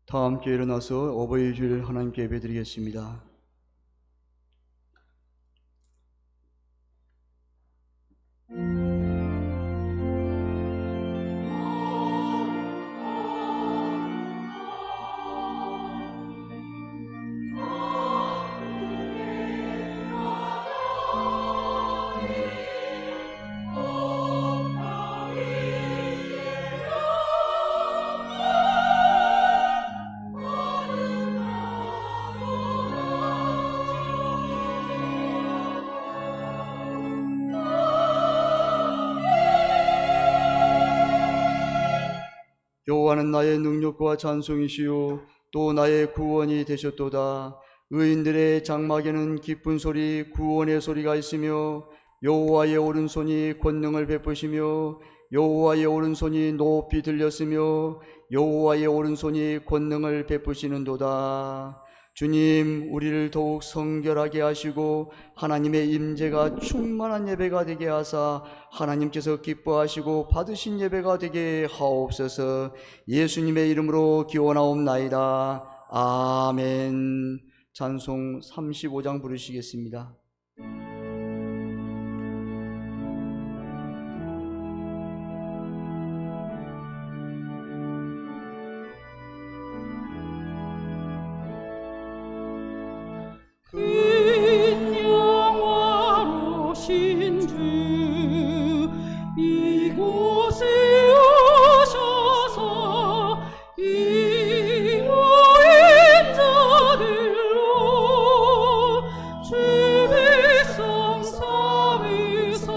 다 함께 일어나서 어버이 주일 하나님께 예배드리겠습니다. 여호와는 나의 능력과 찬송이시요 또 나의 구원이 되셨도다. 의인들의 장막에는 기쁜 소리 구원의 소리가 있으며 여호와의 오른손이 권능을 베푸시며 여호와의 오른손이 높이 들렸으며 여호와의 오른손이 권능을 베푸시는도다. 주님, 우리를 더욱 성결하게 하시고 하나님의 임재가 충만한 예배가 되게 하사 하나님께서 기뻐하시고 받으신 예배가 되게 하옵소서. 예수님의 이름으로 기원하옵나이다. 아멘. 찬송 35장 부르시겠습니다. 큰 영화로신 주 이곳에 오셔서 이 모인 자들로 주 백성 삼으사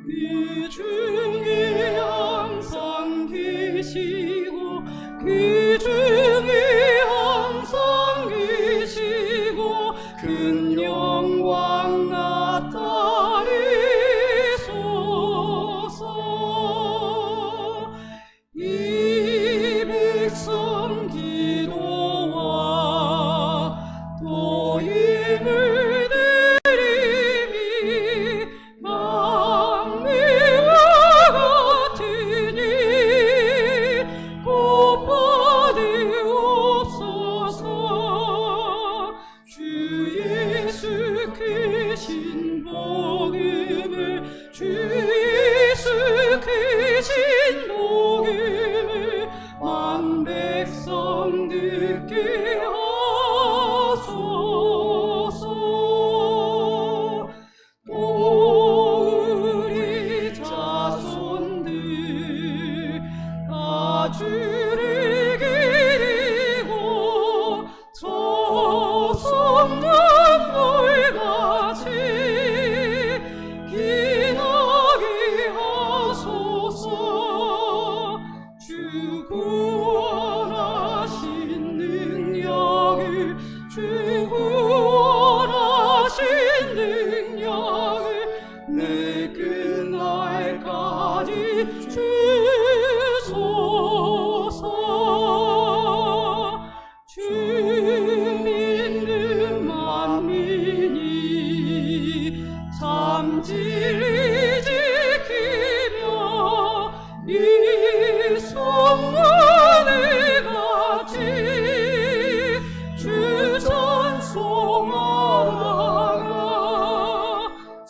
그 중에 항상 계시고 그 중에 항상 계시고 큰 영광 나타내소서. 이 백성 기도와 또 예물 드림이 만매와 같으니 곧 받으옵소서. 주 예수 크신 복음을 주 예수 크신 복음을 만 백성 듣게 하소서. 또 우리 자손들 다 주를 기리고 저 성령불같이 기나게 하소서. 주 구원하신 능력을 주 구원하신 능력을 내 끝날까지 주소서. 주 믿는 만민이 참 진리 지키며 이 성문을 같이 주 찬송하다가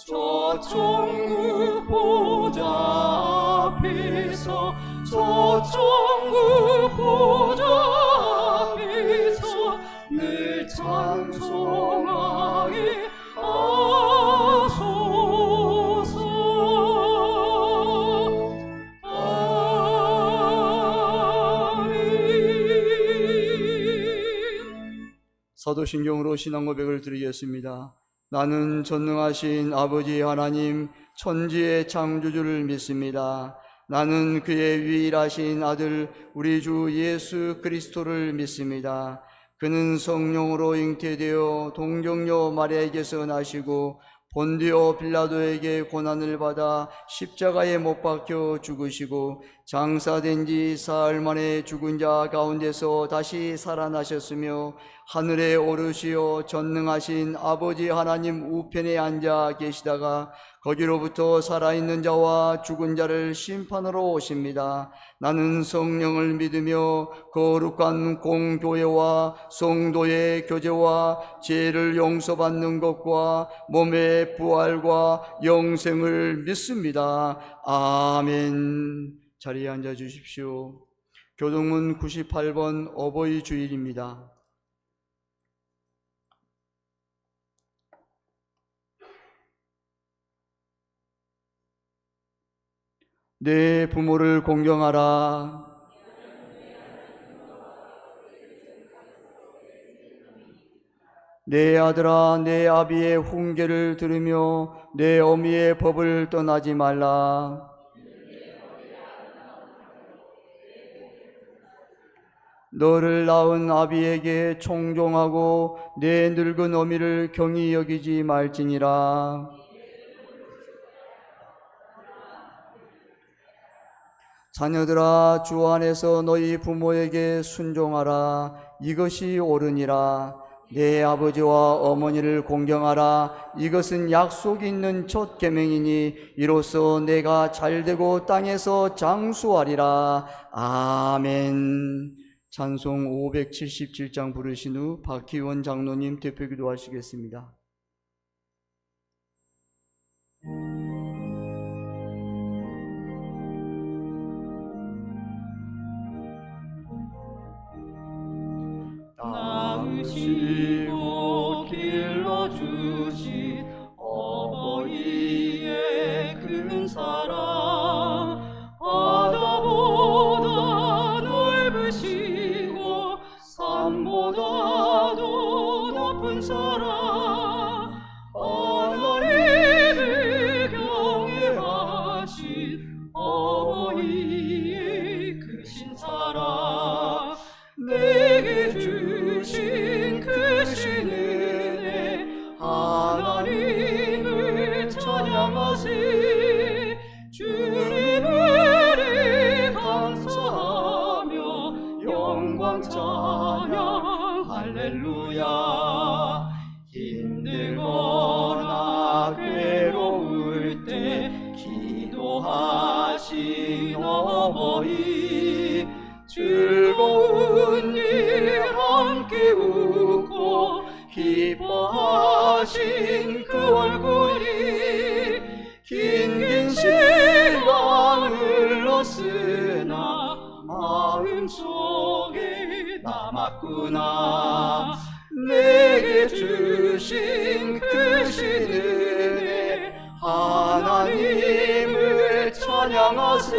저 천국 보좌 앞에서 저 천국 보좌 앞에서 늘 찬송하게 하소서. 아멘. 사도신경으로 신앙 고백을 드리겠습니다. 나는 전능하신 아버지 하나님 천지의 창조주를 믿습니다. 나는 그의 유일하신 아들 우리 주 예수 그리스도를 믿습니다. 그는 성령으로 잉태되어 동정녀 마리아에게서 나시고 본디오 빌라도에게 고난을 받아 십자가에 못 박혀 죽으시고 장사된 지 사흘 만에 죽은 자 가운데서 다시 살아나셨으며 하늘에 오르시어 전능하신 아버지 하나님 우편에 앉아 계시다가 거기로부터 살아있는 자와 죽은 자를 심판하러 오십니다. 나는 성령을 믿으며 거룩한 공교회와 성도의 교제와 죄를 용서받는 것과 몸의 부활과 영생을 믿습니다. 아멘. 자리에 앉아 주십시오. 교동문 98번 어버이 주일입니다. 내 부모를 공경하라. 내 아들아, 내 아비의 훈계를 들으며 내 어미의 법을 떠나지 말라. 너를 낳은 아비에게 청종하고 내 늙은 어미를 경히 여기지 말지니라. 자녀들아, 주 안에서 너희 부모에게 순종하라. 이것이 옳으니라. 내 아버지와 어머니를 공경하라. 이것은 약속이 있는 첫 계명이니 이로써 내가 잘되고 땅에서 장수하리라. 아멘. 찬송 577장 부르신 후 박희원 장로님 대표기도 하시겠습니다. 낳으시고 길러주신 어버이의 큰 사랑 바다보다 넓으시고 산보다도 높은 사랑 하나님을 경외하신 어버이의 크신 사랑 내게 주신 크신 은혜 하나님을 찬양하세 주님을 감사하며 영광 찬양 할렐루야. 힘들거나 괴로울 때 기도하신 어버이 즐거운 일 함께 웃고 기뻐하신 그 얼굴이 긴 시간 흘렀으나 마음속에 남았구나. 내게 주신 크신 은혜 하나님을 찬양하세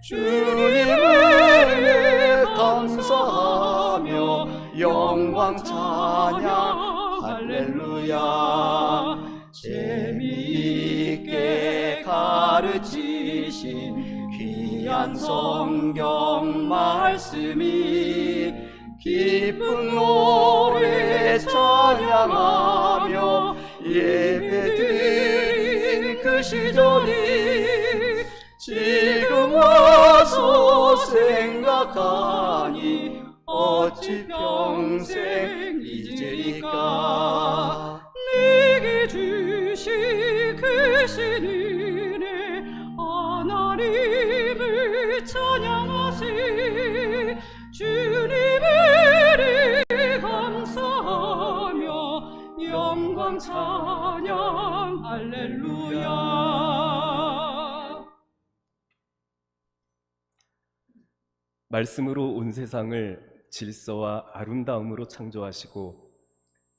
주님을 감사하며 영광 찬양 할렐루야. 재미있게 가르치신 귀한 성경 말씀이 기쁜 노래 찬양하며 예배드린 그 시절이 지금 와서 생각하니 어찌 평생 잊으리까. 내게 주신 크신 은혜 하나님을 찬양하세 주님을 감사하며 영광 찬양 할렐루야. 말씀으로 온 세상을 질서와 아름다움으로 창조하시고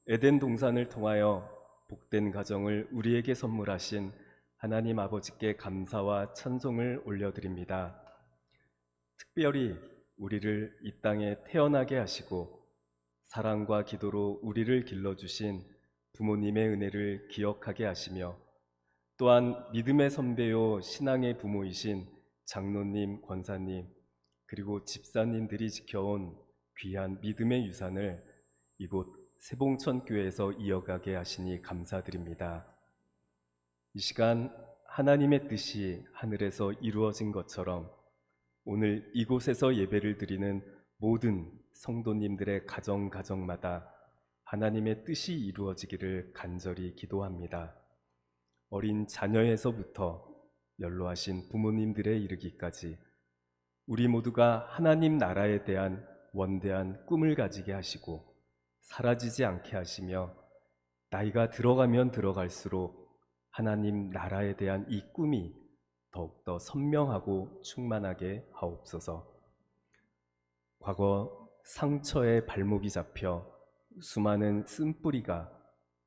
에덴 동산을 통하여 복된 가정을 우리에게 선물하신 하나님 아버지께 감사와 찬송을 올려드립니다. 특별히 우리를 이 땅에 태어나게 하시고 사랑과 기도로 우리를 길러주신 부모님의 은혜를 기억하게 하시며 또한 믿음의 선배요 신앙의 부모이신 장로님, 권사님 그리고 집사님들이 지켜온 귀한 믿음의 유산을 이곳 세봉천교회에서 이어가게 하시니 감사드립니다. 이 시간 하나님의 뜻이 하늘에서 이루어진 것처럼 오늘 이곳에서 예배를 드리는 모든 성도님들의 가정마다 하나님의 뜻이 이루어지기를 간절히 기도합니다. 어린 자녀에서부터 연로하신 부모님들에 이르기까지 우리 모두가 하나님 나라에 대한 원대한 꿈을 가지게 하시고 사라지지 않게 하시며 나이가 들어가면 들어갈수록 하나님 나라에 대한 이 꿈이 더욱더 선명하고 충만하게 하옵소서. 과거 상처에 발목이 잡혀 수많은 쓴뿌리가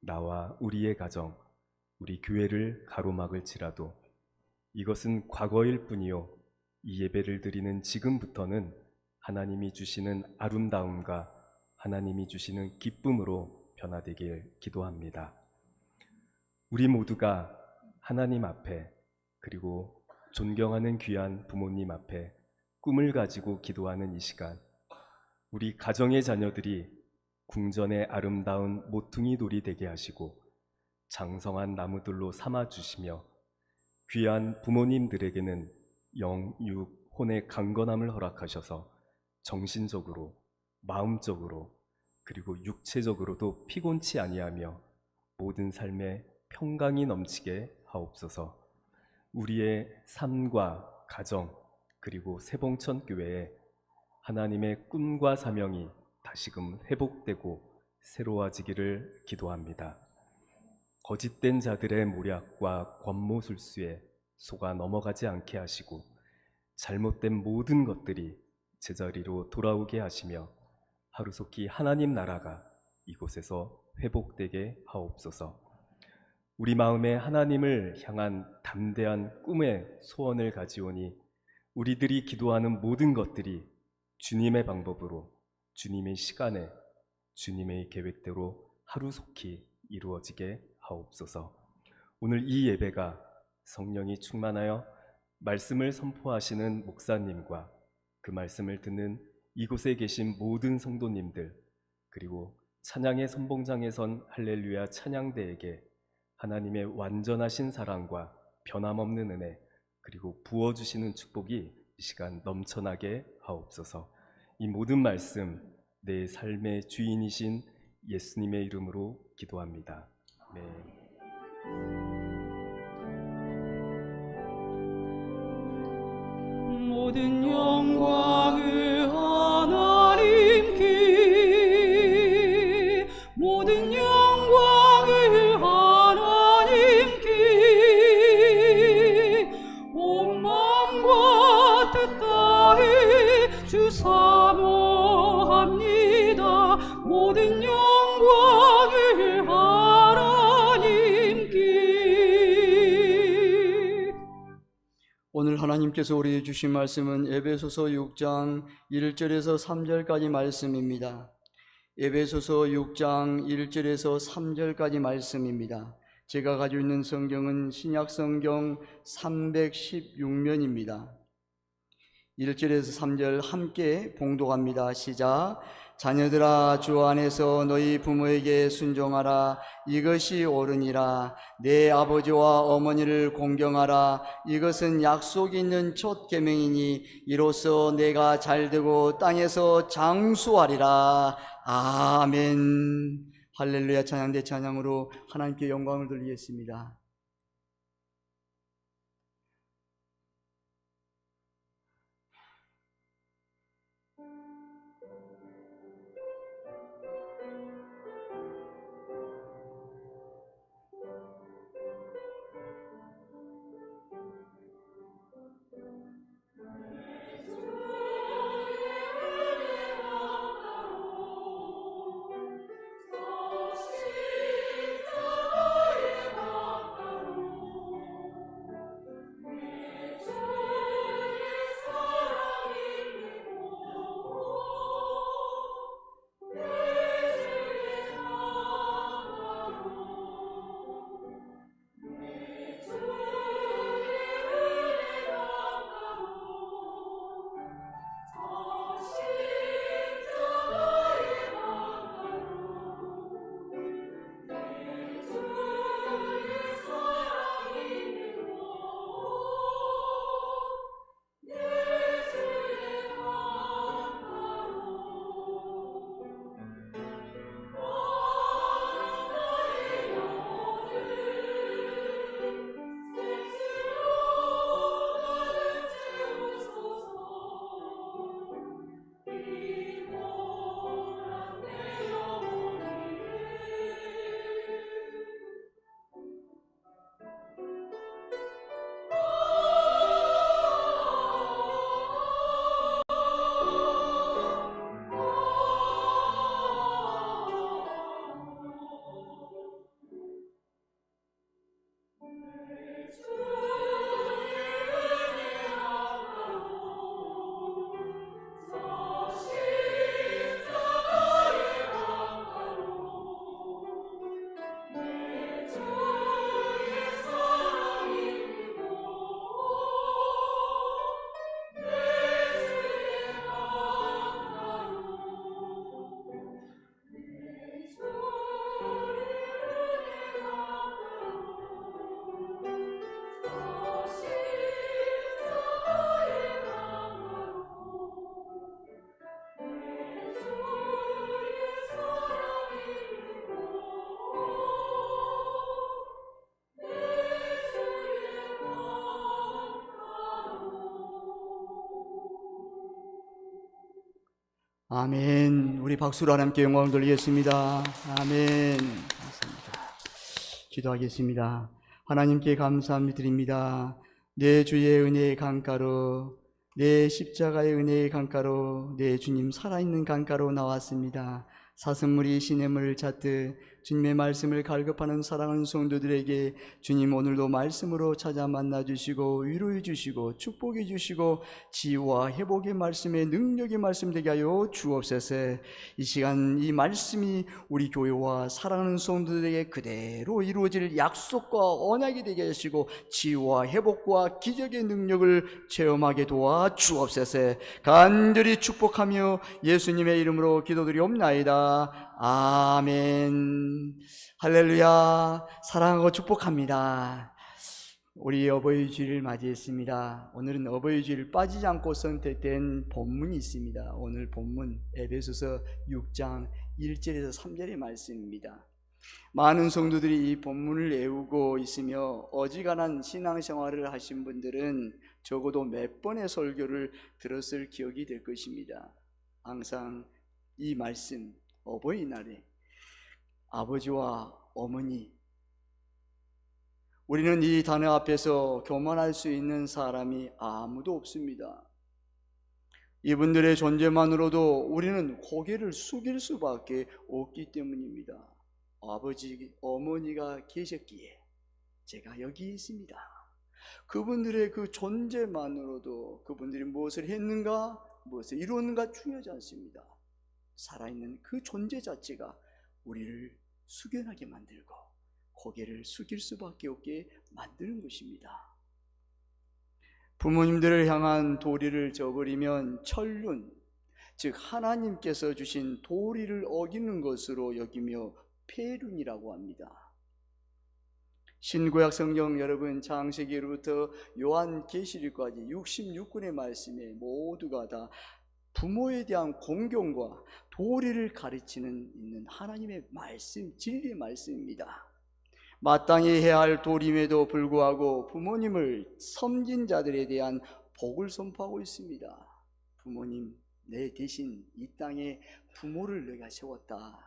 나와 우리의 가정, 우리 교회를 가로막을지라도 이것은 과거일 뿐이요, 이 예배를 드리는 지금부터는 하나님이 주시는 아름다움과 하나님이 주시는 기쁨으로 변화되길 기도합니다. 우리 모두가 하나님 앞에 그리고 존경하는 귀한 부모님 앞에 꿈을 가지고 기도하는 이 시간, 우리 가정의 자녀들이 궁전의 아름다운 모퉁이 돌이 되게 하시고 장성한 나무들로 삼아주시며 귀한 부모님들에게는 영, 육, 혼의 강건함을 허락하셔서 정신적으로, 마음적으로 그리고 육체적으로도 피곤치 아니하며 모든 삶에 평강이 넘치게 하옵소서. 우리의 삶과 가정 그리고 세봉천 교회에 하나님의 꿈과 사명이 다시금 회복되고 새로워지기를 기도합니다. 거짓된 자들의 모략과 권모술수에 속아 넘어가지 않게 하시고 잘못된 모든 것들이 제자리로 돌아오게 하시며 하루속히 하나님 나라가 이곳에서 회복되게 하옵소서. 우리 마음에 하나님을 향한 담대한 꿈의 소원을 가지오니 우리들이 기도하는 모든 것들이 주님의 방법으로, 주님의 시간에, 주님의 계획대로 하루속히 이루어지게 하옵소서. 오늘 이 예배가 성령이 충만하여 말씀을 선포하시는 목사님과 그 말씀을 듣는 이곳에 계신 모든 성도님들, 그리고 찬양의 선봉장에 선 할렐루야 찬양대에게 하나님의 완전하신 사랑과 변함없는 은혜 그리고 부어주시는 축복이 이 시간 넘쳐나게 하옵소서. 이 모든 말씀 내 삶의 주인이신 예수님의 이름으로 기도합니다. 아멘. 모든 영광을 하나님께, 모든 영광을 하나님께, 온 마음과 뜻 다해 주 사모합니다. 모든 영광을 하나님께. 오늘 하나님께서 우리에게 주신 말씀은 에베소서 6장 1절에서 3절까지 말씀입니다. 에베소서 6장 1절에서 3절까지 말씀입니다. 제가 가지고 있는 성경은 신약 성경 316면입니다. 1절에서 3절 함께 봉독합니다. 시작. 자녀들아, 주 안에서 너희 부모에게 순종하라. 이것이 옳으니라. 내 아버지와 어머니를 공경하라. 이것은 약속이 있는 첫 계명이니 이로써 내가 잘되고 땅에서 장수하리라. 아멘. 할렐루야 찬양대 찬양으로 하나님께 영광을 돌리겠습니다. 아멘. 우리 박수로 하나님께 영광을 돌리겠습니다. 아멘. 감사합니다. 기도하겠습니다. 하나님께 감사함 드립니다. 내 주의 은혜의 강가로, 내 십자가의 은혜의 강가로, 내 주님 살아있는 강가로 나왔습니다. 사슴물이 시냇물을 찾듯 주님의 말씀을 갈급하는 사랑하는 성도들에게 주님 오늘도 말씀으로 찾아 만나주시고 위로해 주시고 축복해 주시고 치유와 회복의 말씀에 능력의 말씀 되게 하여 주옵소서. 이 시간 이 말씀이 우리 교회와 사랑하는 성도들에게 그대로 이루어질 약속과 언약이 되게 하시고 치유와 회복과 기적의 능력을 체험하게 도와 주옵소서. 간절히 축복하며 예수님의 이름으로 기도드리옵나이다. 아멘. 할렐루야. 사랑하고 축복합니다. 우리 어버이 주일을 맞이했습니다. 오늘은 어버이 주일 빠지지 않고 선택된 본문이 있습니다. 오늘 본문 에베소서 6장 1절에서 3절의 말씀입니다. 많은 성도들이 이 본문을 외우고 있으며 어지간한 신앙생활을 하신 분들은 적어도 몇 번의 설교를 들었을 기억이 될 것입니다. 항상 이 말씀, 어버이날에 아버지와 어머니, 우리는 이 단어 앞에서 교만할 수 있는 사람이 아무도 없습니다. 이분들의 존재만으로도 우리는 고개를 숙일 수밖에 없기 때문입니다. 아버지, 어머니가 계셨기에 제가 여기 있습니다. 그분들의 그 존재만으로도 그분들이 무엇을 했는가, 무엇을 이루었는가 중요하지 않습니다. 살아있는 그 존재 자체가 우리를 숙연하게 만들고 고개를 숙일 수밖에 없게 만드는 것입니다. 부모님들을 향한 도리를 저버리면 천륜, 즉 하나님께서 주신 도리를 어기는 것으로 여기며 폐륜이라고 합니다. 신구약 성경 여러분 창세기로부터 요한계시록까지 66권의 말씀에 모두가 다 부모에 대한 공경과 도리를 가르치는 있는 하나님의 말씀, 진리의 말씀입니다. 마땅히 해야 할 도림에도 불구하고 부모님을 섬긴 자들에 대한 복을 선포하고 있습니다. 부모님, 내 대신 이 땅에 부모를 내가 세웠다.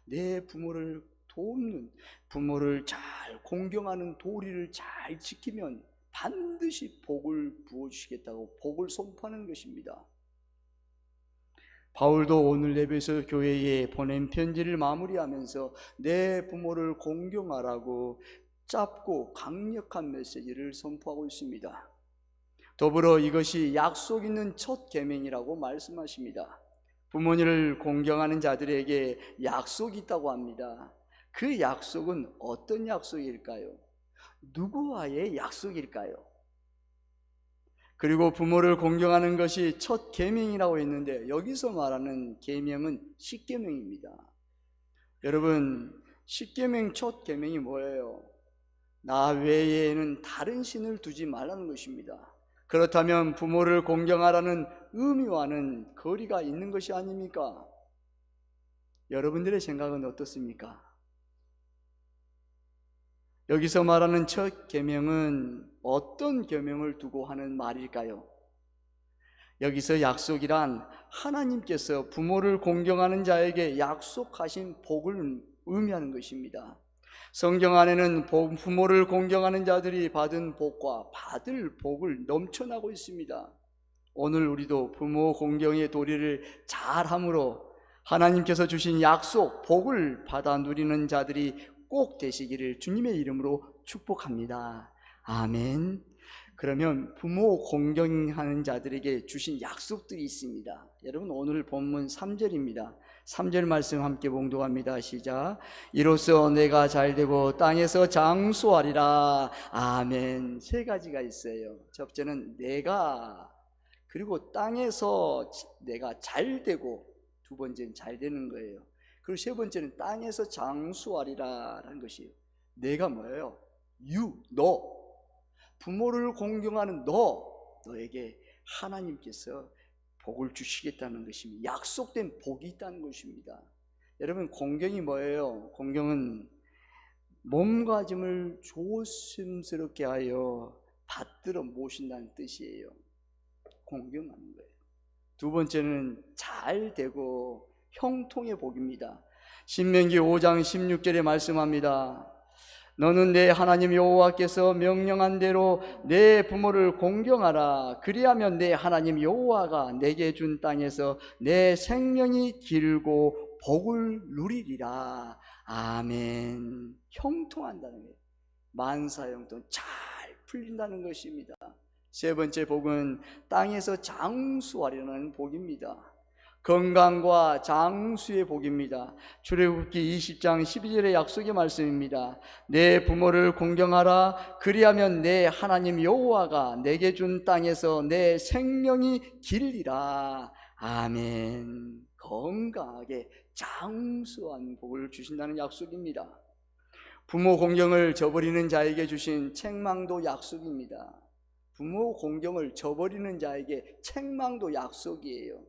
내 부모를 돕는, 부모를 잘 공경하는 도리를 잘 지키면 반드시 복을 부어주시겠다고 복을 선포하는 것입니다. 바울도 오늘 에베소 교회에 보낸 편지를 마무리하면서 내 부모를 공경하라고 짧고 강력한 메시지를 선포하고 있습니다. 더불어 이것이 약속 있는 첫 계명이라고 말씀하십니다. 부모님을 공경하는 자들에게 약속이 있다고 합니다. 그 약속은 어떤 약속일까요? 누구와의 약속일까요? 그리고 부모를 공경하는 것이 첫 계명이라고 했는데 여기서 말하는 계명은 십계명입니다. 여러분, 십계명 첫 계명이 뭐예요? 나 외에는 다른 신을 두지 말라는 것입니다. 그렇다면 부모를 공경하라는 의미와는 거리가 있는 것이 아닙니까? 여러분들의 생각은 어떻습니까? 여기서 말하는 첫 계명은 어떤 계명을 두고 하는 말일까요? 여기서 약속이란 하나님께서 부모를 공경하는 자에게 약속하신 복을 의미하는 것입니다. 성경 안에는 부모를 공경하는 자들이 받은 복과 받을 복을 넘쳐나고 있습니다. 오늘 우리도 부모 공경의 도리를 잘함으로 하나님께서 주신 약속, 복을 받아 누리는 자들이 꼭 되시기를 주님의 이름으로 축복합니다. 아멘. 그러면 부모 공경하는 자들에게 주신 약속들이 있습니다. 여러분, 오늘 본문 3절입니다. 3절 말씀 함께 봉독합니다. 시작. 이로써 내가 잘되고 땅에서 장수하리라. 아멘. 세 가지가 있어요. 첫째는 내가, 그리고 땅에서 내가 잘되고, 두 번째는 잘되는 거예요. 그리고 세 번째는 땅에서 장수하리라 라는 것이에요. 내가 뭐예요? 너. 부모를 공경하는 너에게 하나님께서 복을 주시겠다는 것입니다. 약속된 복이 있다는 것입니다. 여러분, 공경이 뭐예요? 공경은 몸가짐을 조심스럽게 하여 받들어 모신다는 뜻이에요. 공경하는 거예요. 두 번째는 잘 되고 형통의 복입니다. 신명기 5장 16절에 말씀합니다. 너는 내 하나님 여호와께서 명령한 대로 내 부모를 공경하라. 그리하면 내 하나님 여호와가 내게 준 땅에서 내 생명이 길고 복을 누리리라. 아멘. 형통한다는 거예요. 만사형통, 잘 풀린다는 것입니다. 세 번째 복은 땅에서 장수하리라는 복입니다. 건강과 장수의 복입니다. 출애굽기 20장 12절의 약속의 말씀입니다. 내 부모를 공경하라. 그리하면 내 하나님 여호와가 내게 준 땅에서 내 생명이 길리라. 아멘. 건강하게 장수한 복을 주신다는 약속입니다. 부모 공경을 저버리는 자에게 주신 책망도 약속입니다. 부모 공경을 저버리는 자에게 책망도 약속이에요.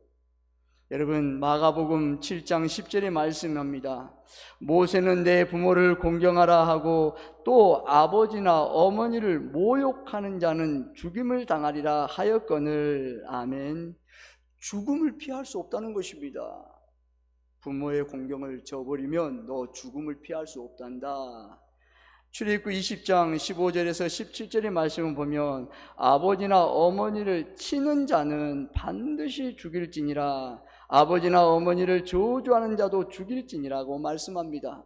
여러분, 마가복음 7장 10절에 말씀합니다. 모세는 내 부모를 공경하라 하고 또 아버지나 어머니를 모욕하는 자는 죽임을 당하리라 하였거늘. 아멘. 죽음을 피할 수 없다는 것입니다. 부모의 공경을 저버리면 너 죽음을 피할 수 없단다. 출애굽기 20장 15절에서 17절의 말씀을 보면 아버지나 어머니를 치는 자는 반드시 죽일지니라. 아버지나 어머니를 저주하는 자도 죽일지니라고 말씀합니다.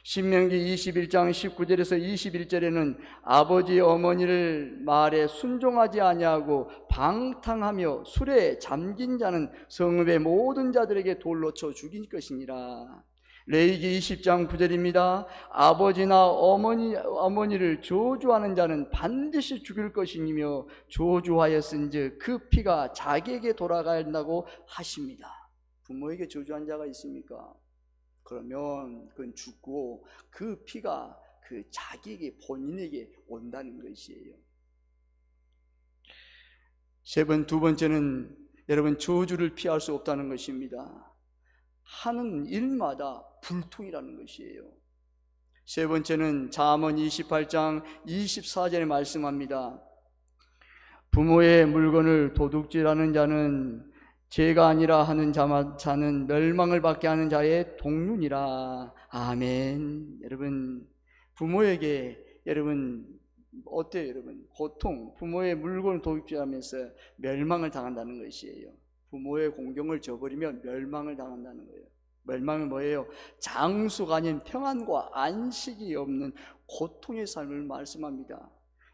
신명기 21장 19절에서 21절에는 아버지 어머니를 말에 순종하지 아니하고 방탕하며 술에 잠긴 자는 성읍의 모든 자들에게 돌로 쳐 죽일 것이니라. 레위기 20장 9절입니다. 아버지나 어머니를 저주하는 자는 반드시 죽일 것이니며 저주하였은즉 그 피가 자기에게 돌아가야 한다고 하십니다. 부모에게 저주한 자가 있습니까? 그러면 그건 죽고 그 피가 그 자기에게 본인에게 온다는 것이에요. 두 번째는 여러분 저주를 피할 수 없다는 것입니다. 하는 일마다 불통이라는 것이에요. 세 번째는 잠언 28장 24절에 말씀합니다. 부모의 물건을 도둑질하는 자는 죄가 아니라 하는 자는 멸망을 받게 하는 자의 동lun이라. 아멘. 여러분, 부모에게 여러분 어때요? 여러분, 고통, 부모의 물건을 도둑질하면서 멸망을 당한다는 것이에요. 부모의 공경을 저버리면 멸망을 당한다는 거예요. 멸망은 뭐예요? 장수가 아닌 평안과 안식이 없는 고통의 삶을 말씀합니다.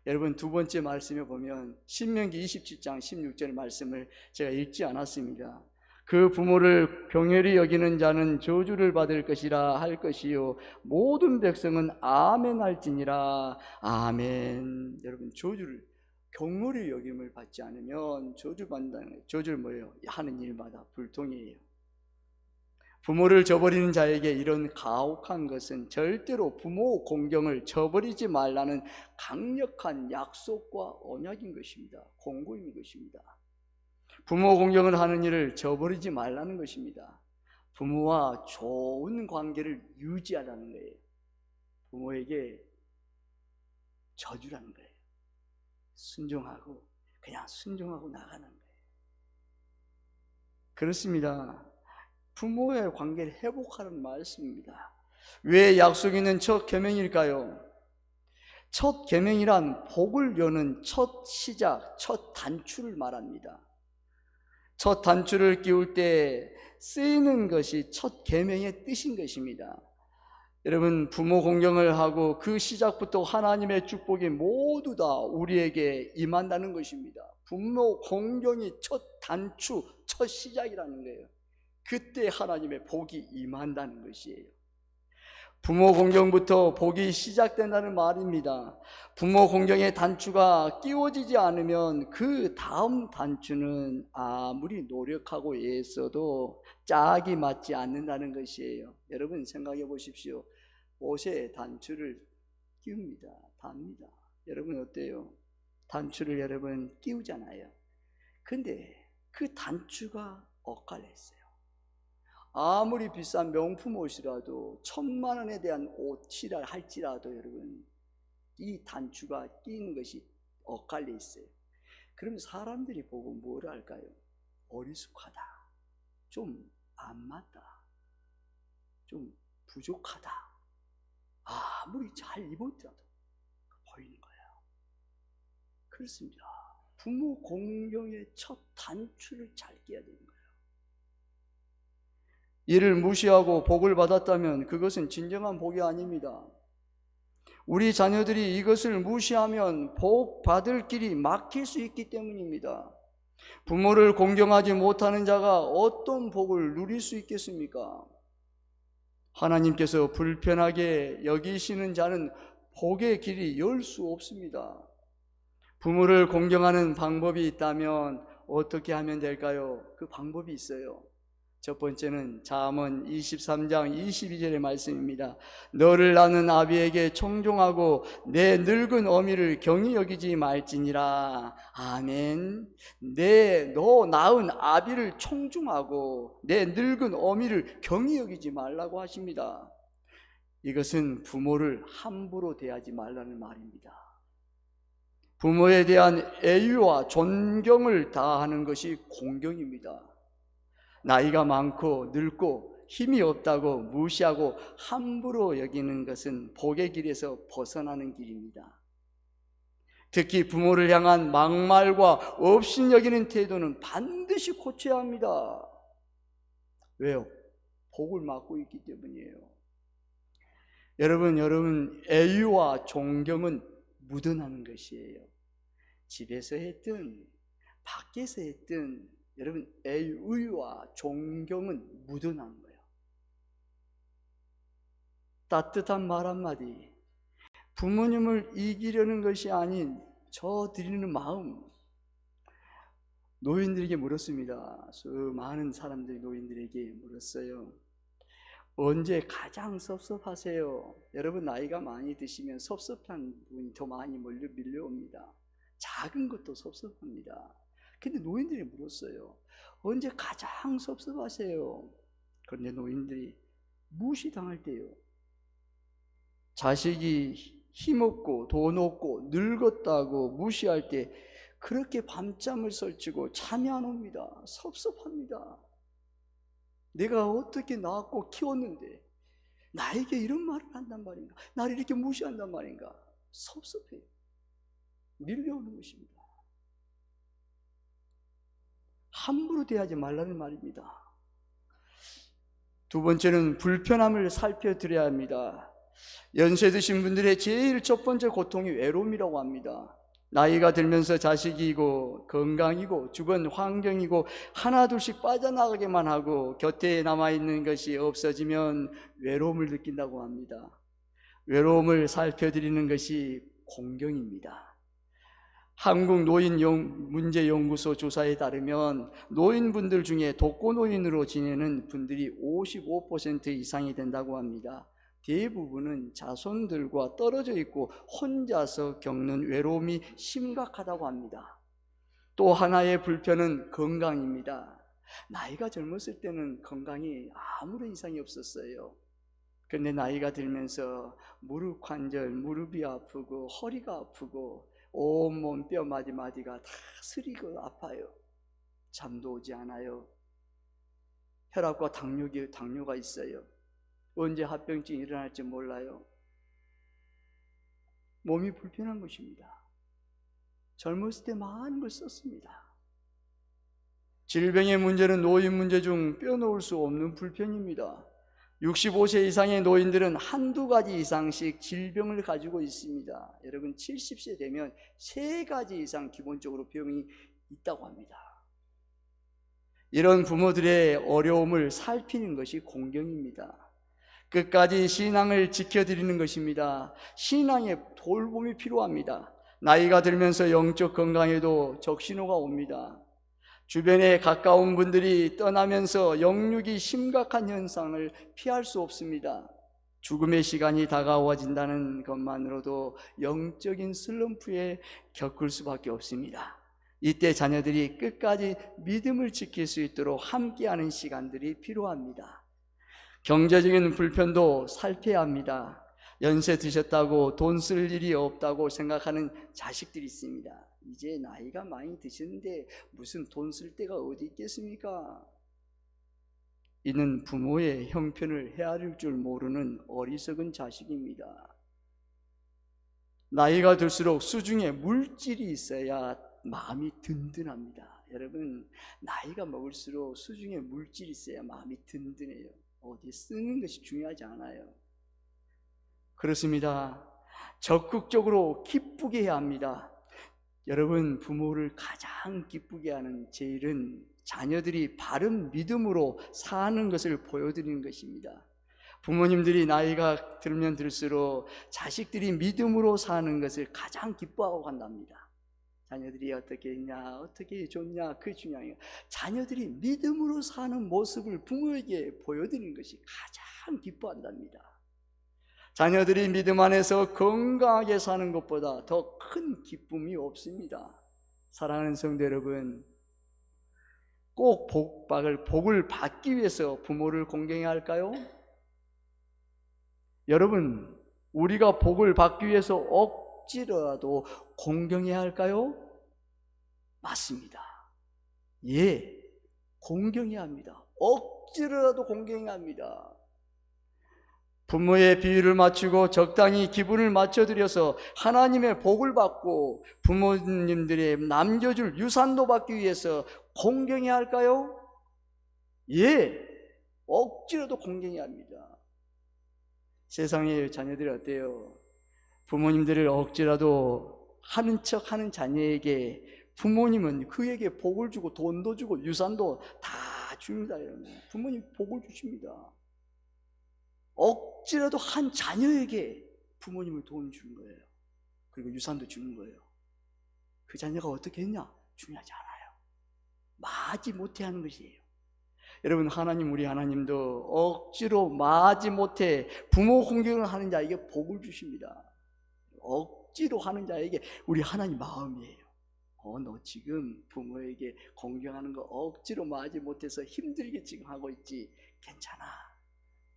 여러분, 두 번째 말씀에 보면 신명기 27장 16절 말씀을 제가 읽지 않았습니다. 그 부모를 경휼히 여기는 자는 저주를 받을 것이라 할 것이요 모든 백성은 아멘 할지니라. 아멘. 여러분, 저주를 경휼히 여김을 받지 않으면 저주받는다는 거예요. 저주를 뭐예요? 하는 일마다 불통이에요. 부모를 저버리는 자에게 이런 가혹한 것은 절대로 부모 공경을 저버리지 말라는 강력한 약속과 언약인 것입니다. 공고인 것입니다. 부모 공경을 하는 일을 저버리지 말라는 것입니다. 부모와 좋은 관계를 유지하라는 거예요. 부모에게 저주라는 거예요. 그냥 순종하고 나가는 거예요. 그렇습니다. 부모의 관계를 회복하라는 말씀입니다. 왜 약속 있는 첫 계명일까요? 첫 계명이란 복을 여는 첫 시작, 첫 단추를 말합니다. 첫 단추를 끼울 때 쓰이는 것이 첫 계명의 뜻인 것입니다. 여러분, 부모 공경을 하고 그 시작부터 하나님의 축복이 모두 다 우리에게 임한다는 것입니다. 부모 공경이 첫 단추, 첫 시작이라는 거예요. 그때 하나님의 복이 임한다는 것이에요. 부모 공경부터 복이 시작된다는 말입니다. 부모 공경의 단추가 끼워지지 않으면 그 다음 단추는 아무리 노력하고 애써도 짝이 맞지 않는다는 것이에요. 여러분, 생각해 보십시오. 옷에 단추를 끼웁니다. 답니다. 여러분 어때요? 단추를 여러분 끼우잖아요. 근데 그 단추가 엇갈렸어요. 아무리 비싼 명품 옷이라도 1,000만 원에 대한 옷이라 할지라도 여러분, 이 단추가 끼는 것이 엇갈려 있어요. 그럼 사람들이 보고 뭐를 할까요? 어리숙하다, 좀 안 맞다, 좀 부족하다, 아무리 잘 입었더라도 보이는 거예요. 그렇습니다. 부모 공경의 첫 단추를 잘 깨야 되는 거예요. 이를 무시하고 복을 받았다면 그것은 진정한 복이 아닙니다. 우리 자녀들이 이것을 무시하면 복 받을 길이 막힐 수 있기 때문입니다. 부모를 공경하지 못하는 자가 어떤 복을 누릴 수 있겠습니까? 하나님께서 불편하게 여기시는 자는 복의 길이 열 수 없습니다. 부모를 공경하는 방법이 있다면 어떻게 하면 될까요? 그 방법이 있어요. 첫 번째는 잠언 23장 22절의 말씀입니다. 너를 낳는 아비에게 청종하고 내 늙은 어미를 경히 여기지 말지니라. 아멘. 너 낳은 아비를 청중하고 내 늙은 어미를 경히 여기지 말라고 하십니다. 이것은 부모를 함부로 대하지 말라는 말입니다. 부모에 대한 애유와 존경을 다하는 것이 공경입니다. 나이가 많고 늙고 힘이 없다고 무시하고 함부로 여기는 것은 복의 길에서 벗어나는 길입니다. 특히 부모를 향한 막말과 업신여기는 태도는 반드시 고쳐야 합니다. 왜요? 복을 맡고 있기 때문이에요. 여러분 애유와 존경은 묻어나는 것이에요. 집에서 했든 밖에서 했든 여러분 애유와 존경은 묻어나는 거예요. 따뜻한 말 한마디, 부모님을 이기려는 것이 아닌 저 드리는 마음. 노인들에게 물었습니다. 많은 사람들이 노인들에게 물었어요. 언제 가장 섭섭하세요? 여러분 나이가 많이 드시면 섭섭한 분이 더 많이 밀려옵니다. 작은 것도 섭섭합니다. 근데 노인들이 물었어요. 언제 가장 섭섭하세요? 그런데 노인들이 무시당할 때요. 자식이 힘없고 돈 없고 늙었다고 무시할 때 그렇게 밤잠을 설치고 잠이 안 옵니다. 섭섭합니다. 내가 어떻게 낳았고 키웠는데 나에게 이런 말을 한단 말인가? 나를 이렇게 무시한단 말인가? 섭섭해요. 밀려오는 것입니다. 함부로 대하지 말라는 말입니다. 두 번째는 불편함을 살펴드려야 합니다. 연세 드신 분들의 제일 첫 번째 고통이 외로움이라고 합니다. 나이가 들면서 자식이고 건강이고 주변 환경이고 하나둘씩 빠져나가기만 하고 곁에 남아있는 것이 없어지면 외로움을 느낀다고 합니다. 외로움을 살펴드리는 것이 공경입니다. 한국노인문제연구소 조사에 따르면 노인분들 중에 독거노인으로 지내는 분들이 55% 이상이 된다고 합니다. 대부분은 자손들과 떨어져 있고 혼자서 겪는 외로움이 심각하다고 합니다. 또 하나의 불편은 건강입니다. 나이가 젊었을 때는 건강이 아무런 이상이 없었어요. 그런데 나이가 들면서 무릎 관절, 무릎이 아프고 허리가 아프고 온몸 뼈 마디마디가 다 쓰리고 아파요. 잠도 오지 않아요. 혈압과 당뇨가 있어요. 언제 합병증이 일어날지 몰라요. 몸이 불편한 것입니다. 젊었을 때 많은 걸 썼습니다. 질병의 문제는 노인 문제 중 빼놓을 수 없는 불편입니다. 65세 이상의 노인들은 한두 가지 이상씩 질병을 가지고 있습니다. 여러분 70세 되면 3가지 이상 기본적으로 병이 있다고 합니다. 이런 부모들의 어려움을 살피는 것이 공경입니다. 끝까지 신앙을 지켜드리는 것입니다. 신앙의 돌봄이 필요합니다. 나이가 들면서 영적 건강에도 적신호가 옵니다. 주변에 가까운 분들이 떠나면서 영육이 심각한 현상을 피할 수 없습니다. 죽음의 시간이 다가와진다는 것만으로도 영적인 슬럼프에 겪을 수밖에 없습니다. 이때 자녀들이 끝까지 믿음을 지킬 수 있도록 함께하는 시간들이 필요합니다. 경제적인 불편도 살펴야 합니다. 연세 드셨다고 돈 쓸 일이 없다고 생각하는 자식들이 있습니다. 이제 나이가 많이 드셨는데 무슨 돈 쓸 데가 어디 있겠습니까? 이는 부모의 형편을 헤아릴 줄 모르는 어리석은 자식입니다. 나이가 들수록 수중에 물질이 있어야 마음이 든든합니다. 여러분, 나이가 먹을수록 수중에 물질이 있어야 마음이 든든해요. 어디 쓰는 것이 중요하지 않아요. 그렇습니다. 적극적으로 기쁘게 해야 합니다. 여러분, 부모를 가장 기쁘게 하는 제일은 자녀들이 바른 믿음으로 사는 것을 보여드리는 것입니다. 부모님들이 나이가 들면 들수록 자식들이 믿음으로 사는 것을 가장 기뻐하고 간답니다. 자녀들이 어떻게 했냐, 어떻게 좋냐, 그게 중요해요. 자녀들이 믿음으로 사는 모습을 부모에게 보여드리는 것이 가장 기뻐한답니다. 자녀들이 믿음 안에서 건강하게 사는 것보다 더 큰 기쁨이 없습니다. 사랑하는 성도 여러분, 꼭 복을 받기 위해서 부모를 공경해야 할까요? 여러분, 우리가 복을 받기 위해서 억지로라도 공경해야 할까요? 맞습니다. 예, 공경해야 합니다. 억지로라도 공경해야 합니다. 부모의 비율을 맞추고 적당히 기분을 맞춰드려서 하나님의 복을 받고 부모님들의 남겨줄 유산도 받기 위해서 공경해야 할까요? 예, 억지로도 공경해야 합니다. 세상의 자녀들이 어때요? 부모님들을 억지라도 하는 척 하는 자녀에게 부모님은 그에게 복을 주고 돈도 주고 유산도 다 줍니다. 여러분. 부모님 복을 주십니다. 억지라도 한 자녀에게 부모님은 돈을 주는 거예요. 그리고 유산도 주는 거예요. 그 자녀가 어떻게 했냐? 중요하지 않아요. 마지 못해 하는 것이에요. 여러분, 우리 하나님도 억지로 마지 못해 부모 공경을 하는 자에게 복을 주십니다. 억지로 하는 자에게 우리 하나님 마음이에요. 너 지금 부모에게 공경하는 거 억지로 마지 못해서 힘들게 지금 하고 있지? 괜찮아.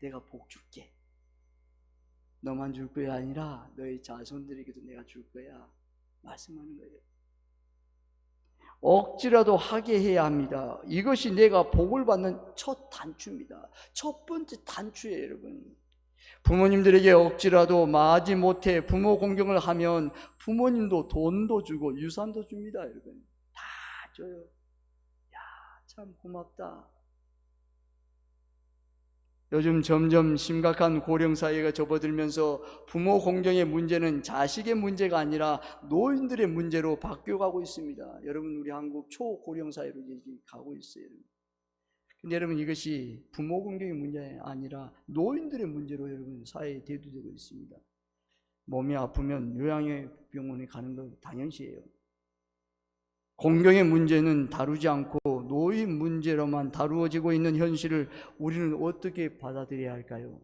내가 복 줄게. 너만 줄 거야 아니라 너의 자손들에게도 내가 줄 거야. 말씀하는 거예요. 억지라도 하게 해야 합니다. 이것이 내가 복을 받는 첫 단추입니다. 첫 번째 단추예요, 여러분. 부모님들에게 억지라도 마지 못해 부모 공경을 하면 부모님도 돈도 주고 유산도 줍니다, 여러분. 다 줘요. 야, 참 고맙다. 요즘 점점 심각한 고령 사회가 접어들면서 부모 공경의 문제는 자식의 문제가 아니라 노인들의 문제로 바뀌어가고 있습니다. 여러분, 우리 한국 초고령 사회로 이제 가고 있어요. 근데 여러분, 이것이 부모 공경의 문제 아니라 노인들의 문제로 여러분 사회에 대두되고 있습니다. 몸이 아프면 요양병원에 가는 건 당연시해요. 공경의 문제는 다루지 않고 노인 문제로만 다루어지고 있는 현실을 우리는 어떻게 받아들여야 할까요?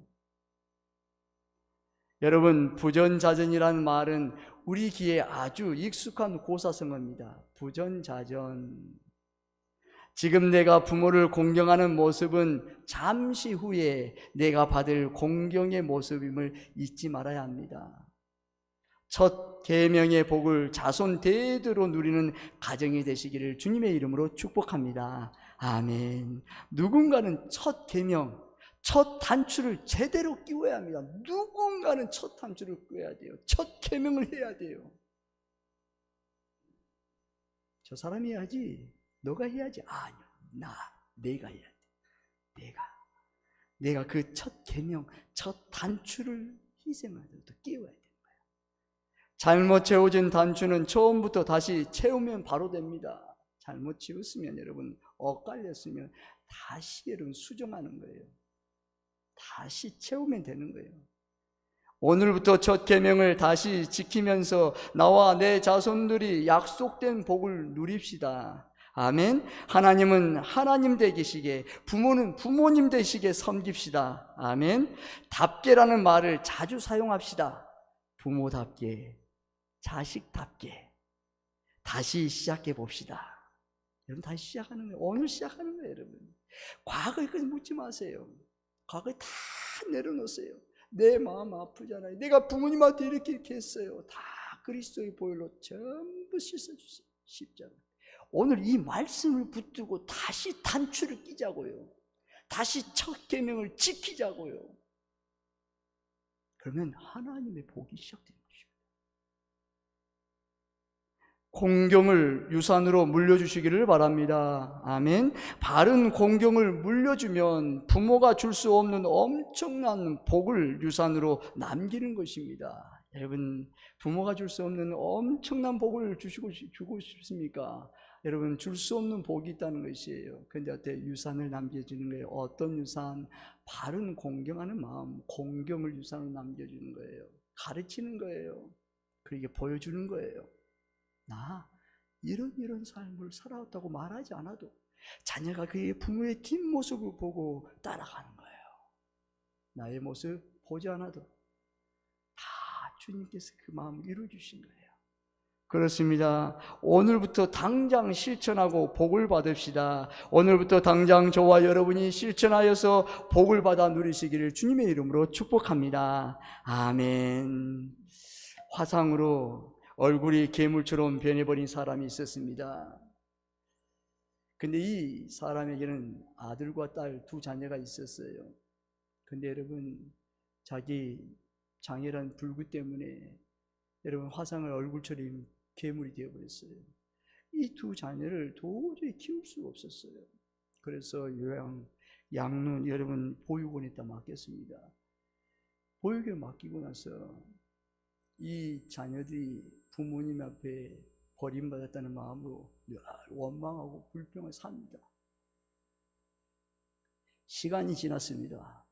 여러분, 부전자전이라는 말은 우리 귀에 아주 익숙한 고사성어입니다. 부전자전. 지금 내가 부모를 공경하는 모습은 잠시 후에 내가 받을 공경의 모습임을 잊지 말아야 합니다. 첫 계명의 복을 자손 대대로 누리는 가정이 되시기를 주님의 이름으로 축복합니다. 아멘. 누군가는 첫 계명, 첫 단추를 제대로 끼워야 합니다. 누군가는 첫 단추를 끼워야 돼요. 첫 계명을 해야 돼요. 저 사람이 해야지, 너가 해야지. 아니요, 내가 해야 돼. 내가 그 첫 계명, 첫 단추를 희생하더라도 끼워야 돼. 잘못 채워진 단추는 처음부터 다시 채우면 바로 됩니다. 잘못 채웠으면 여러분, 엇갈렸으면 다시 여러분 수정하는 거예요. 다시 채우면 되는 거예요. 오늘부터 첫 계명을 다시 지키면서 나와 내 자손들이 약속된 복을 누립시다. 아멘. 하나님은 하나님 되시게, 부모는 부모님 되시게 섬깁시다. 아멘. 답게라는 말을 자주 사용합시다. 부모답게, 자식답게 다시 시작해 봅시다. 여러분, 다시 시작하는 거예요. 오늘 시작하는 거예요, 여러분. 과거에까지 묻지 마세요. 과거에 다 내려놓으세요. 내 마음 아프잖아요. 내가 부모님한테 이렇게 했어요. 다 그리스도의 보혈로 전부 씻어주세요. 십자가. 오늘 이 말씀을 붙들고 다시 단추를 끼자고요. 다시 첫 계명을 지키자고요. 그러면 하나님의 복이 시작되는 것입니다. 공경을 유산으로 물려주시기를 바랍니다. 아멘. 바른 공경을 물려주면 부모가 줄 수 없는 엄청난 복을 유산으로 남기는 것입니다. 여러분, 부모가 줄 수 없는 엄청난 복을 주고 싶습니까? 여러분, 줄 수 없는 복이 있다는 것이에요. 그런데 어때? 유산을 남겨주는 거예요. 어떤 유산? 바른 공경하는 마음, 공경을 유산으로 남겨주는 거예요. 가르치는 거예요. 그렇게 보여주는 거예요. 나 이런 삶을 살아왔다고 말하지 않아도 자녀가 그의 부모의 뒷모습을 보고 따라가는 거예요. 나의 모습 보지 않아도 다 주님께서 그 마음을 이루어주신 거예요. 그렇습니다. 오늘부터 당장 실천하고 복을 받읍시다. 오늘부터 당장 저와 여러분이 실천하여서 복을 받아 누리시기를 주님의 이름으로 축복합니다. 아멘. 화상으로 얼굴이 괴물처럼 변해버린 사람이 있었습니다. 근데 이 사람에게는 아들과 딸 두 자녀가 있었어요. 근데 여러분, 자기 장애란 불구 때문에 여러분 화상을 얼굴처럼 괴물이 되어버렸어요. 이 두 자녀를 도저히 키울 수가 없었어요. 그래서 양눈 여러분 보육원에다 맡겼습니다. 보육원에 맡기고 나서 이 자녀들이 부모님 앞에 버림받았다는 마음으로 늘 원망하고 불평을 삽니다. 시간이 지났습니다.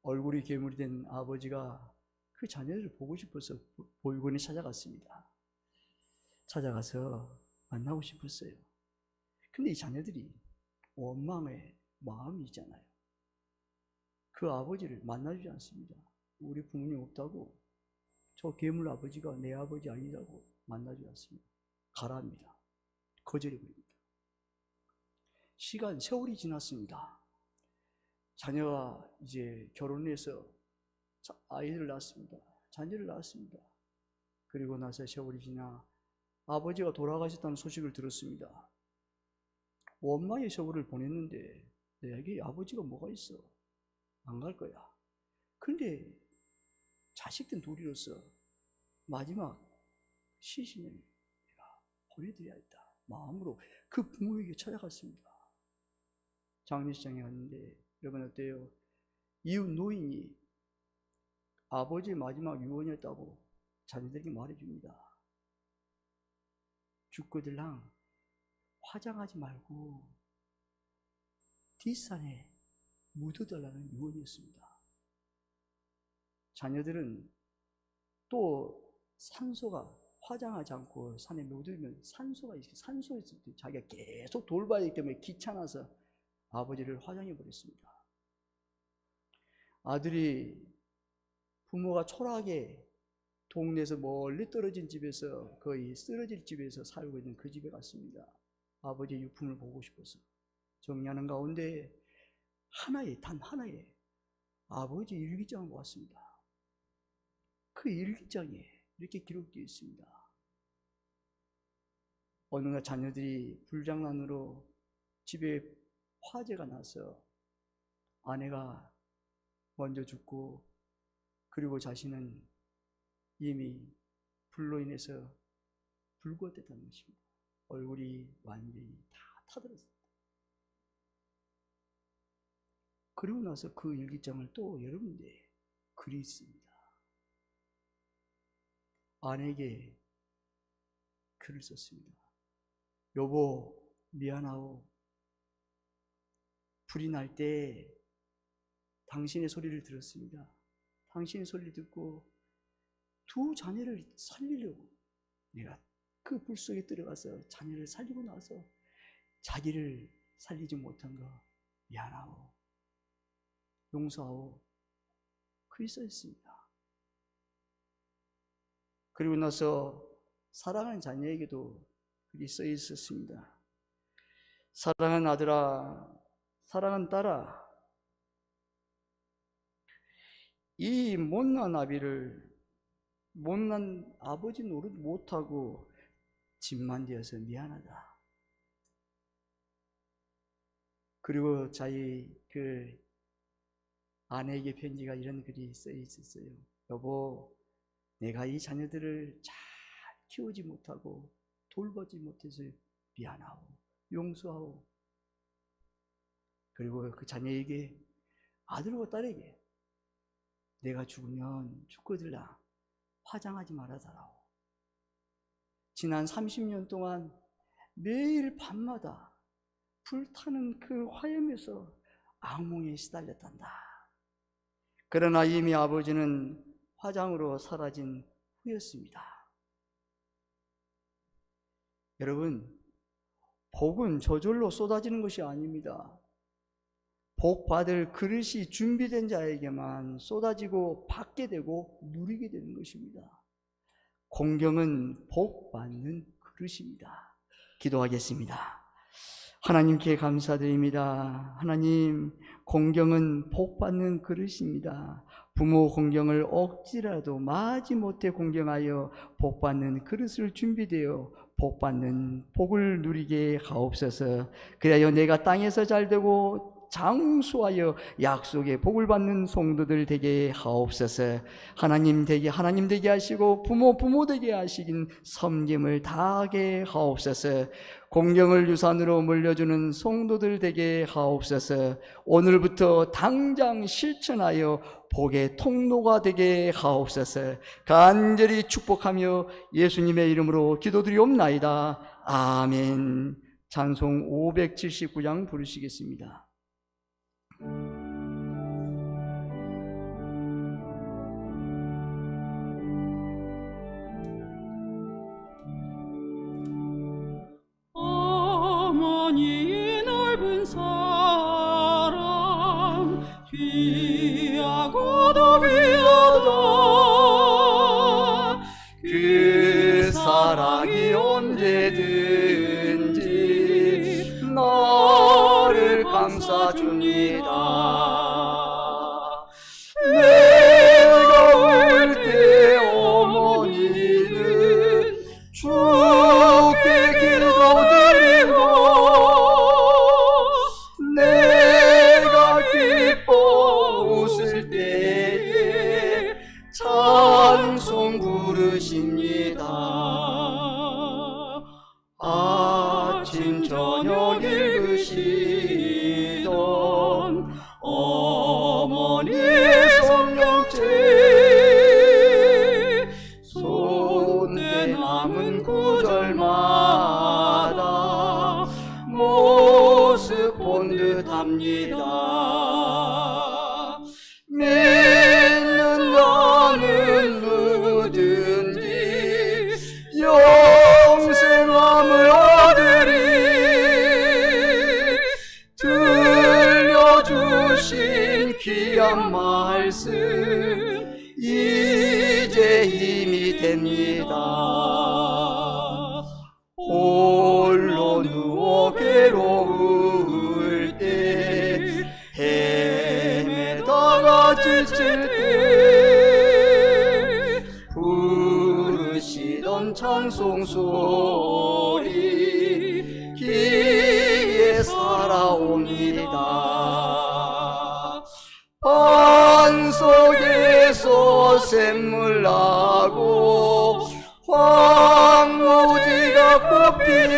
얼굴이 괴물이 된 아버지가 그 자녀들을 보고 싶어서 보육원에 찾아갔습니다. 찾아가서 만나고 싶었어요. 근데 이 자녀들이 원망의 마음이 있잖아요. 그 아버지를 만나주지 않습니다. 우리 부모님 없다고, 저 괴물 아버지가 내 아버지 아니라고 만나주지 않습니다. 가라합니다. 거절해버립니다. 세월이 지났습니다. 자녀가 이제 결혼해서 아이를 낳았습니다. 자녀를 낳았습니다. 그리고 나서 세월이 지나 아버지가 돌아가셨다는 소식을 들었습니다. 원망의 세월을 보냈는데 내게 아버지가 뭐가 있어? 안 갈 거야. 그런데 자식된 둘이로서 마지막 시신을 내가 보내드려야겠다 마음으로 그 부모에게 찾아갔습니다. 장례식장에 갔는데 여러분 어때요? 이웃 노인이 아버지의 마지막 유언이었다고 자녀들에게 말해줍니다. 죽고들랑 화장하지 말고 뒷산에 묻어달라는 유언이었습니다. 자녀들은 또 산소가 화장하지 않고 산에 묻으면 산소가 있어요. 산소에서 자기가 계속 돌봐야 하기 때문에 귀찮아서 아버지를 화장해 버렸습니다. 아들이 부모가 초라하게 동네에서 멀리 떨어진 집에서 거의 쓰러질 집에서 살고 있는 그 집에 갔습니다. 아버지의 유품을 보고 싶어서 정리하는 가운데 단 하나의 아버지 일기장을 보았습니다. 그 일기장에 이렇게 기록되어 있습니다. 어느 날 자녀들이 불장난으로 집에 화재가 나서 아내가 먼저 죽고 그리고 자신은 이미 불로 인해서 불구었다는 것입니다. 얼굴이 완전히 다 타들었습니다. 그리고 나서 그 일기장을 또 여러분들의 글이 있습니다. 아내에게 글을 썼습니다. 여보, 미안하오. 불이 날 때 당신의 소리를 들었습니다. 당신의 소리를 듣고 두 자녀를 살리려고 내가 그 불 속에 들어가서 자녀를 살리고 나서 자기를 살리지 못한 거 미안하오. 용서하오. 그게 써 있습니다. 그리고 나서 사랑하는 자녀에게도 그게 써 있었습니다. 사랑하는 아들아, 사랑하는 딸아, 이 못난 아비를 못난 아버지 노릇 못하고 집만 되어서 미안하다. 그리고 자기 그 아내에게 편지가 이런 글이 써 있었어요. 여보, 내가 이 자녀들을 잘 키우지 못하고 돌보지 못해서 미안하오, 용서하오. 그리고 그 자녀에게, 아들과 딸에게, 내가 죽으면 죽거들라 화장하지 말아달라오. 지난 30년 동안 매일 밤마다 불타는 그 화염에서 악몽에 시달렸단다. 그러나 이미 아버지는 화장으로 사라진 후였습니다. 여러분, 복은 저절로 쏟아지는 것이 아닙니다. 복 받을 그릇이 준비된 자에게만 쏟아지고 받게 되고 누리게 되는 것입니다. 공경은 복 받는 그릇입니다. 기도하겠습니다. 하나님께 감사드립니다. 하나님, 공경은 복 받는 그릇입니다. 부모 공경을 억지라도 마지못해 공경하여 복 받는 그릇을 준비되어 복 받는 복을 누리게 하옵소서. 그래야 내가 땅에서 잘되고 장수하여 약속의 복을 받는 성도들 되게 하옵소서. 하나님 되게 하시고 부모 되게 하시긴 섬김을 다하게 하옵소서. 공경을 유산으로 물려주는 성도들 되게 하옵소서. 오늘부터 당장 실천하여 복의 통로가 되게 하옵소서. 간절히 축복하며 예수님의 이름으로 기도드리옵나이다. 아멘. 찬송 579장 부르시겠습니다. 어머니 넓은 사랑 귀하고도 귀하다. 그 사랑이 언제든지 너를 감싸줍니다. 내가 울 때 어머니는 주께 기도드리고, 내가 기뻐 웃을 때에 찬송 부르십니다. 아침 저녁 읽으시던 어머니의 성경책, 손에 남은 구절마다 모습 본 듯합니다. 믿는다는 누구든지 영생함을 얻으리. 들려주신 귀한 말씀 이제 힘이 됩니다. 홀로 누워 괴로울 때, 헤매다가 지칠 때 부르시던 찬송 소리 귀에 살아옵니다. 반 속에서 샘물 나고 황무지가 꽃피니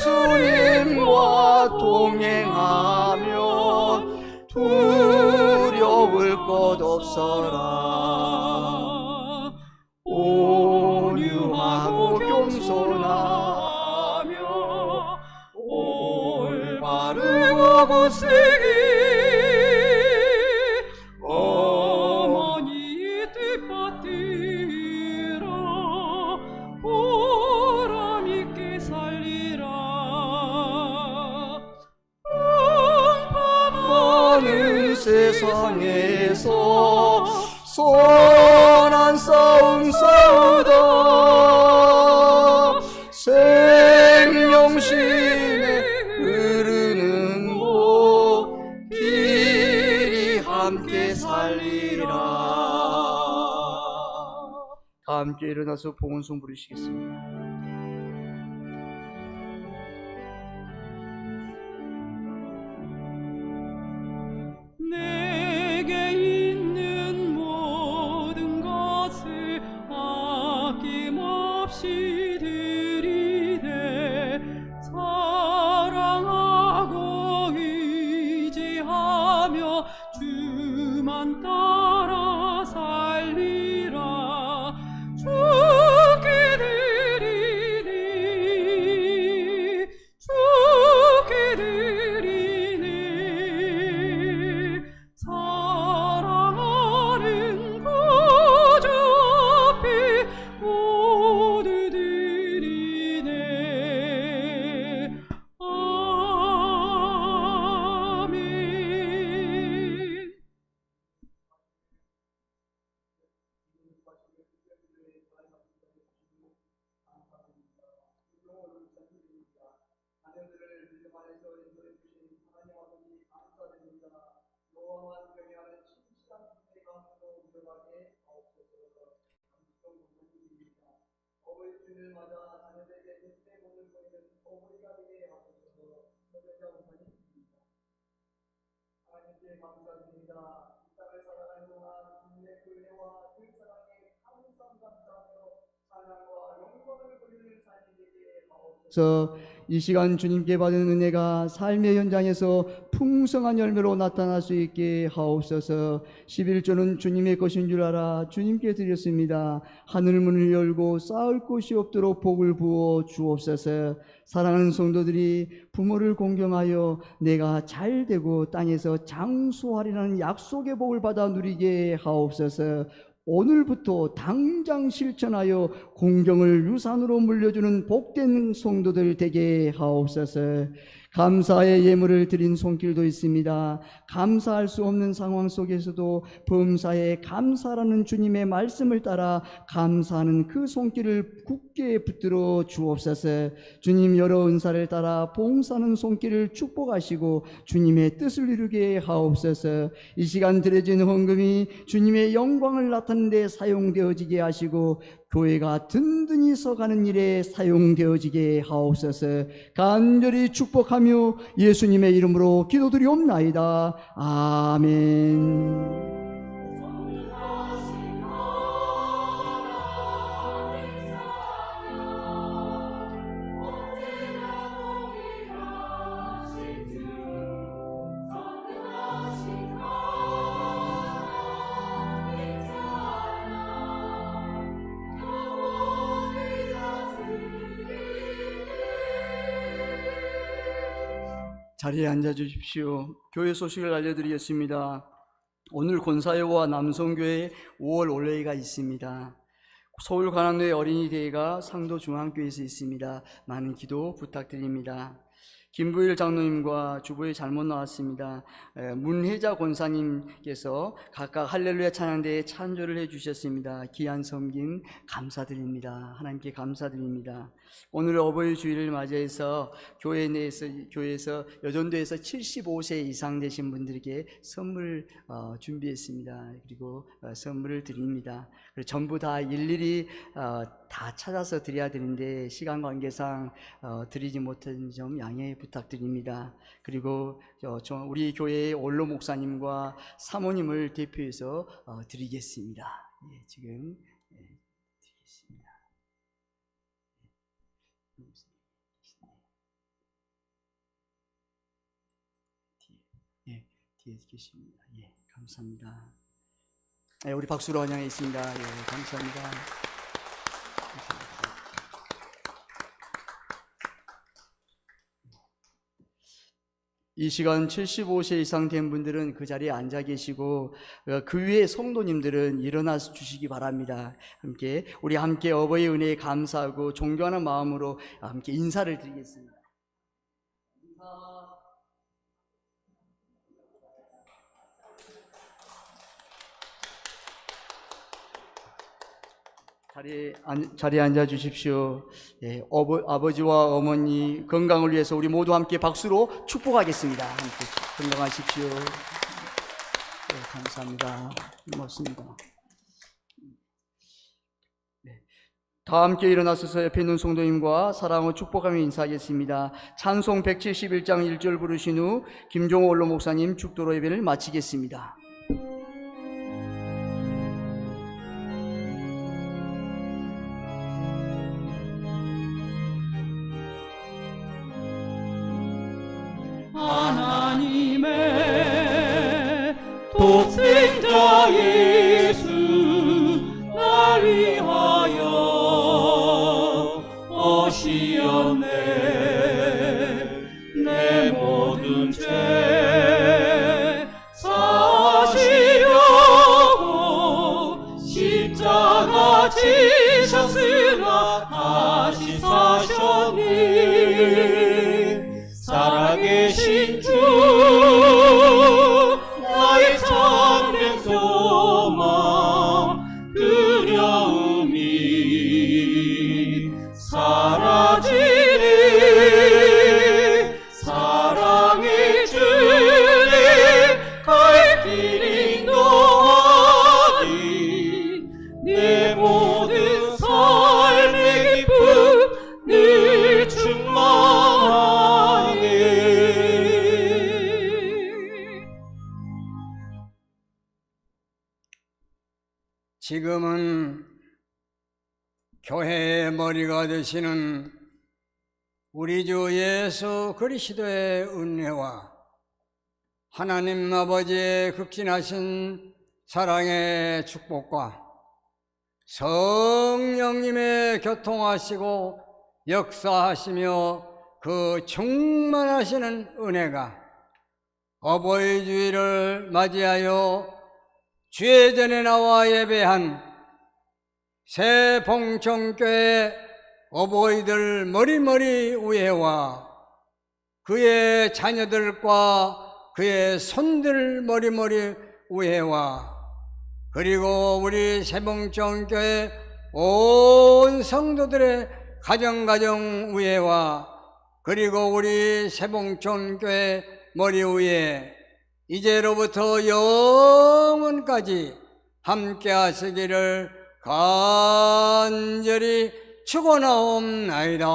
예수님과 동행하면 두려울 것 없어라. 온유하고 겸손하며 올바르고 굳세게 어머니 뜻받들어 보람있게 살리라. 많은 세상에서 선한 싸움 싸우다 생명심에 흐르는 복 함께 일어나서 봉헌송 부르시겠습니다. 내게 있는 모든 것을 아낌없이 드리되 사랑하고 의지하며 주만 따라 살리라. 주께 드리니 주께 드리니 사랑하는 구주 앞에 모두 드리네. 아멘. 그래서 이 시간 주님께 받은 은혜가 삶의 현장에서 풍성한 열매로 나타날 수 있게 하옵소서. 11조는 주님의 것인 줄 알아 주님께 드렸습니다. 하늘 문을 열고 쌓을 곳이 없도록 복을 부어 주옵소서. 사랑하는 성도들이 부모를 공경하여 내가 잘 되고 땅에서 장수하리라는 약속의 복을 받아 누리게 하옵소서. 오늘부터 당장 실천하여 공경을 유산으로 물려주는 복된 성도들 되게 하옵소서. 감사의 예물을 드린 손길도 있습니다. 감사할 수 없는 상황 속에서도 범사에 감사라는 주님의 말씀을 따라 감사하는 그 손길을 굳게 붙들어 주옵소서. 주님 여러 은사를 따라 봉사하는 손길을 축복하시고 주님의 뜻을 이루게 하옵소서. 이 시간 드려진 헌금이 주님의 영광을 나타내는 데 사용되어지게 하시고 교회가 든든히 서가는 일에 사용되어지게 하옵소서. 간절히 축복하며 예수님의 이름으로 기도드리옵나이다. 아멘. 자리에 앉아 주십시오. 교회 소식을 알려드리겠습니다. 오늘 권사회와 남성교회 5월 올레이가 있습니다. 서울 관악로의 어린이 대회가 상도 중앙교회에서 있습니다. 많은 기도 부탁드립니다. 김부일 장로님과 주보에 잘못 나왔습니다. 문혜자 권사님께서 각각 할렐루야 찬양대에 찬조를 해주셨습니다. 귀한 섬김 감사드립니다. 하나님께 감사드립니다. 오늘 어버이 주일을 맞이해서 교회에서 여전도에서 75세 이상 되신 분들에게 선물 준비했습니다. 그리고 선물을 드립니다. 전부 다 일일이 다 찾아서 드려야 되는데 시간 관계상 드리지 못한 점 양해 부탁드립니다. 그리고 우리 교회의 원로 목사님과 사모님을 대표해서 드리겠습니다. 지금 드리겠습니다. 뒤에 계십니다. 감사합니다. 우리 박수로 환영했습니다. 감사합니다. 이 시간 75세 이상 된 분들은 그 자리에 앉아 계시고 그 위에 성도님들은 일어나서 주시기 바랍니다. 우리 함께 어버이 은혜에 감사하고 존경하는 마음으로 함께 인사를 드리겠습니다. 자리에 앉아 주십시오. 아버지와 어머니 건강을 위해서 우리 모두 함께 박수로 축복하겠습니다. 함께 건강하십시오. 감사합니다. 고맙습니다. 다 함께 일어나서서 옆에 있는 성도님과 사랑을 축복하며 인사하겠습니다. 찬송 171장 1절 부르신 후 김종호 원로 목사님 축도로 예배를 마치겠습니다. 하나님의 독생자 예수 날 위하여 오시었네. 내 모든 죄 사시려고 십자가 지셨으나 다시 사셨니. 살아계신 주 나의 참된 소망 두려움이 사라지니. 사랑의 주님 갈 길 인도하니. 내 모든 삶의 기쁨 늘 충만하니. 지금은 교회의 머리가 되시는 우리 주 예수 그리스도의 은혜와 하나님 아버지의 극진하신 사랑의 축복과 성령님의 교통하시고 역사하시며 그 충만하시는 은혜가 어버이 주일을 맞이하여 주의 전에 나와 예배한 새 봉청교회 어버이들 머리머리 위에와 그의 자녀들과 그의 손들 머리머리 위에와 그리고 우리 새봉청교회 온 성도들의 가정 위에와 그리고 우리 새봉청교회 머리 위에 이제로부터 영원까지 함께 하시기를 간절히 축원하옵나이다.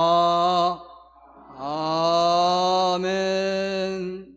아멘.